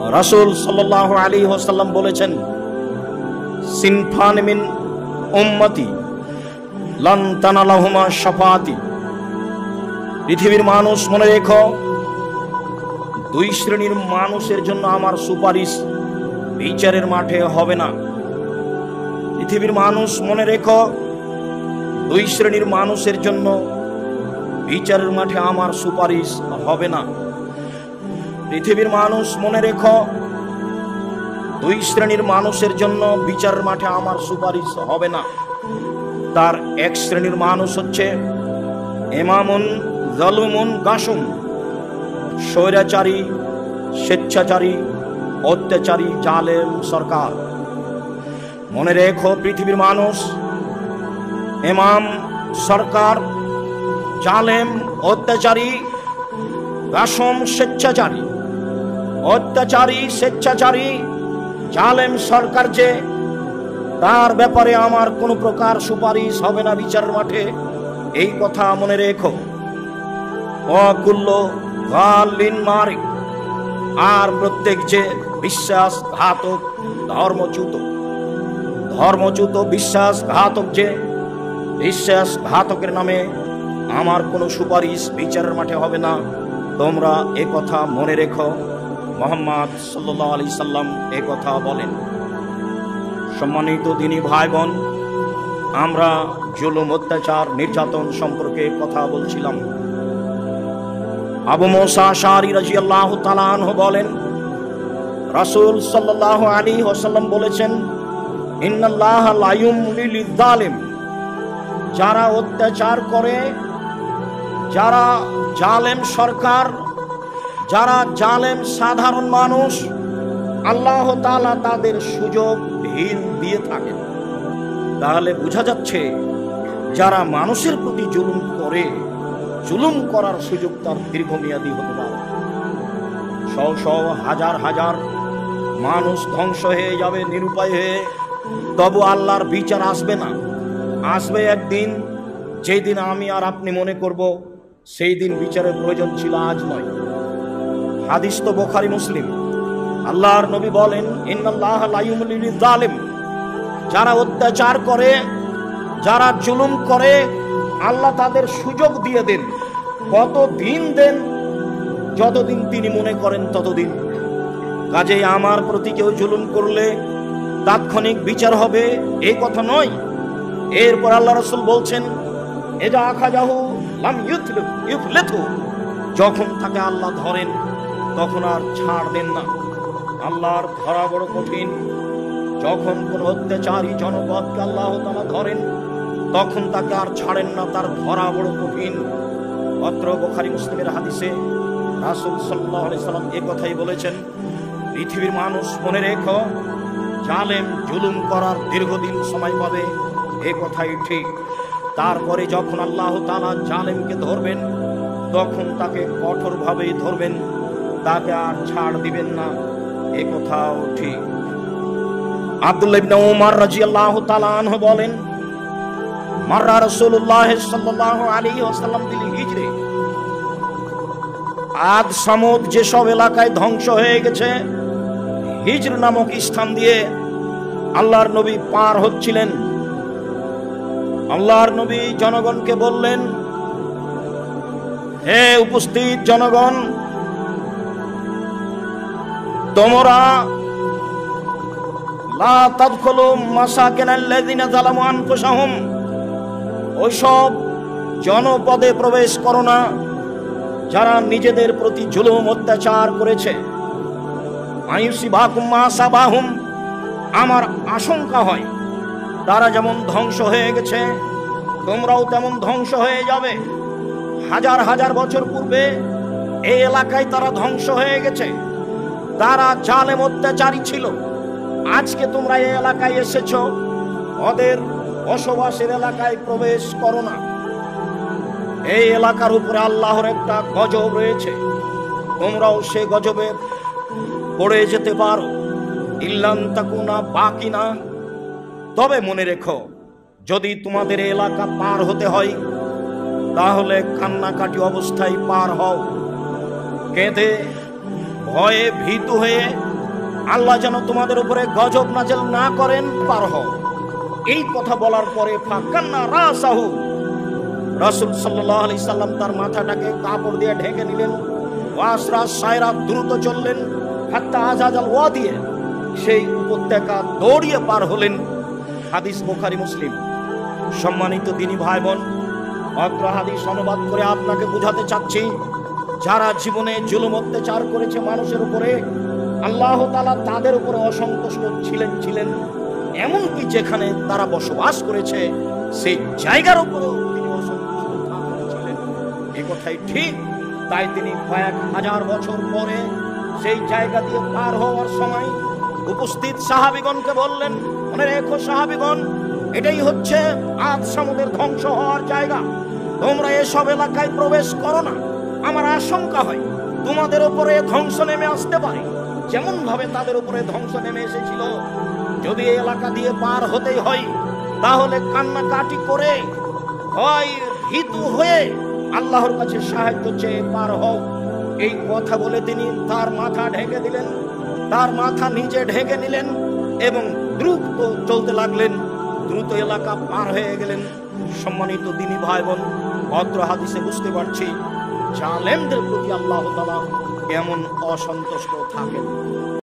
রাসূল সাল্লাল্লাহু আলাইহি ওয়াসাল্লাম বলেছেন, সিনফান মিন উম্মতি লান তানালাহুমা শাফাআতি। পৃথিবীর মানুষ মনে রেখো, দুই শ্রেণীর মানুষের জন্য আমার সুপারিশ বিচারের মাঠে হবে না। পৃথিবীর মানুষ মনে রেখো, দুই শ্রেণীর মানুষের জন্য বিচারের মাঠে আমার সুপারিশ হবে না। পৃথিবীর মানুষ মনে রেখো, দুই শ্রেণীর মানুষের জন্য বিচারের মাঠে আমার সুপারিশ হবে না। তার এক শ্রেণীর মানুষ হচ্ছে ইমামুন জালুমুন গাসুম, স্বৈরাচারী, স্বেচ্ছাচারী, অত্যাচারী, জালেম সরকার। মনে রেখো পৃথিবীর মানুষ, ইমাম, সরকার, জালেম, অত্যাচারী, গাসম, স্বেচ্ছাচারী, অত্যাচারী, স্বেচ্ছাচারী, জালেম সরকার যে, তার ব্যাপারে আমার কোনো প্রকার সুপারিশ হবে না বিচারের মাঠে। এই কথা মনে রেখো। অকুল্য গালিন মারিক, আর প্রত্যেক যে বিশ্বাসঘাতক, ধর্মচ্যুত বিশ্বাসঘাতক যে, বিশ্বাসঘাতকের নামে আমার কোনো সুপারিশ বিচারের মাঠে হবে না। তোমরা এ কথা মনে রেখো। মুহাম্মদ সাল্লাল্লাহু আলাইহি সাল্লাম এ কথা বলেন। সম্মানিত দিনী ভাই বোন, আমরা জুলুম, অত্যাচার, নির্যাতন সম্পর্কে কথা বলছিলাম। আবু মুসা আশআরী রাদিয়াল্লাহু তাআলা আনহু বলেন, রাসূল সাল্লাল্লাহু আলাইহি ওয়াসাল্লাম বলেছেন, ইন্নাল্লাহা লা ইউমলি লিয-যালিম। যারা অত্যাচার করে, যারা জালেম সরকার, যারা জালেম সাধারণ মানুষ, আল্লাহ তাআলা তাদের সুযোগহীন দিয়ে থাকেন। তাহলে বোঝা যাচ্ছে, যারা মানুষের প্রতি জুলুম করে, জুলুম করার সুযোগ তার দীর্ঘমেয়াদী হতে পারে। শও শও, হাজার হাজার মানুষ ধ্বংস হয়ে যাবে নিরুপায় হয়ে, তবু আল্লাহর বিচার আসবে না। আসবে একদিন, যেই দিন আমি আর আপনি মনে করব সেই দিন বিচারের প্রয়োজন ছিল, আজ নয়। হাদিস তো বুখারী, মুসলিম। আল্লাহর নবী বলেন, ইন্নাল্লাহা লা ইউমলি লিয-যালিম। যারা অত্যাচার করে, যারা জুলুম করে, আল্লাহ তাদের সুযোগ দিয়ে দেন। কতদিন দেন? যতদিন তিনি মনে করেন ততদিন। কাজেই আমার প্রতি কেউ জুলুম করলে তাৎক্ষণিক বিচার হবে, এই কথা নয়। এরপর আল্লাহ রাসূল বলছেন, এজা আখাযাহু লাম ইউফলিতহু। যখন তাকে আল্লাহ ধরেন তখন আর ছাড় দেন না। আল্লাহর ধরা বড় কঠিন। যখন কোন অত্যাচারী জনপদকে আল্লাহ তাআলা ধরেন তখন তাকে আর ছাড়েন না, তার ধরা বড় কঠিন। অত্র বুখারী, মুসলিমের হাদিসে রাসূল সাল্লাল্লাহু আলাইহি সাল্লাম এই কথাই বলেছেন। পৃথিবীর মানুষ মনে রেখো, জালেম জুলুম করার দীর্ঘদিন সময় পাবে, এ কথাই ঠিক। তারপরে যখন আল্লাহ তাআলা জালেমকে ধরবেন তখন তাকে কঠোরভাবেই ধরবেন, তাকে আর ছাড় দিবেন না, এ কথাও ঠিক। আব্দুল্লাহ ইবনে উমর রাদিয়াল্লাহু তাআলা আনহু বলেন, মাররা রাসূলুল্লাহ সাল্লাল্লাহু আলাইহি ওয়াসাল্লাম বিল হিজরি। আদ সামুদ যেসব এলাকায় ধ্বংস হয়ে গেছে, হিজর নামক স্থান দিয়ে আল্লাহর নবী পার হচ্ছিলেন। আল্লাহর নবী জনগণকে বললেন, হে উপস্থিত জনগণ, তোমরা লা তাদখুলু মাসাকিনাল্লাযিনা যালামু আনফুসাহুম। ওইসব জনপদে প্রবেশ করো না যারা নিজেদের প্রতি জুলুম, অত্যাচার করেছে। আয়ুসিবাকুম মা সাবাহুম। আমার আশঙ্কা হয় তারা যেমন ধ্বংস হয়ে গেছে, তোমরাও তেমন ধ্বংস হয়ে যাবে। হাজার হাজার বছর পূর্বে এই এলাকায় তারা ধ্বংস হয়ে গেছে। তারা জালেম, অত্যাচারী ছিল। আজকে তোমরা এই এলাকায় এসেছো, ওদের বসবাসের এলাকায় প্রবেশ করো না। এই এলাকার উপরে আল্লাহর একটা গজব রয়েছে, তোমরাও সে গজবে পড়ে যেতে পারো। ইল্লান তাকুনা বাকিনা। তবে মনে রেখো, যদি তোমাদের এলাকা পার হতে হয় তাহলে কান্নাকাটি অবস্থায় পার হও, কেঁদে ভয়ে ভীতু হয়ে আল্লাহ যেন তোমাদের উপরে গজব নাজেল না করেন, পার হও। এই কথা বলার পরে ফাকান্না রাসাহু, রাসূল সাল্লাল্লাহু আলাইহি সাল্লাম তার মাথাটাকে কাপড় দিয়ে ঢেকে নিলেন। ওয়াসরা সায়রা, দ্রুত চললেন। হাত্তা আজাজাল ওয়াদিয়ে, সেই উপত্যকা দৌড়িয়ে পার হলেন। হাদিস বুখারী মুসলিম। সম্মানিত দিনী ভাই বোন, অত্র হাদিস অনুবাদ করে আপনাকে বুঝাতে চাচ্ছি, যারা জীবনে জুলুম অত্যাচার করেছে মানুষের উপরে, আল্লাহ তাআলা তাদের উপরে অসন্তুষ্ট ছিলেন। এমনকি যেখানে তারা বসবাস করেছে সেই জায়গার উপরেও তিনি অসন্তুষ্ট ছিলেন। এই কথাই ঠিক। তাই তিনি কয়েক হাজার বছর পরে সেই জায়গা দিয়ে পার হওয়ার সময় উপস্থিত সাহাবীগণকে বললেন, মনে রেখো সাহাবীগণ, এটাই হচ্ছে আদ সামুদের ধ্বংস হওয়ার জায়গা। তোমরা এসব এলাকায় প্রবেশ করো না। আমার আশঙ্কা হয় তোমাদের উপরে ধ্বংস নেমে আসতে পারে, যেমন ভাবে তাদের উপরে ধ্বংস নেমে এসেছিল। যদি এই এলাকা দিয়ে পার হতেই হয়, তাহলে কান্নাকাটি করে, হয় ভীতু হয়ে আল্লাহর কাছে সাহায্য চেয়ে পার হও। এই কথা বলে তিনি তার মাথা ঢেকে দিলেন, তার মাথা নিজে ঢেকে নিলেন এবং দ্রুত চলতে লাগলেন। দ্রুত এলাকা পার হয়ে গেলেন। সম্মানিত দিনী ভাই বোন, অত্র হাদিসে বুঝতে পারছি জালেমদের প্রতি আল্লাহ তাআলা কেমন অসন্তুষ্ট থাকেন।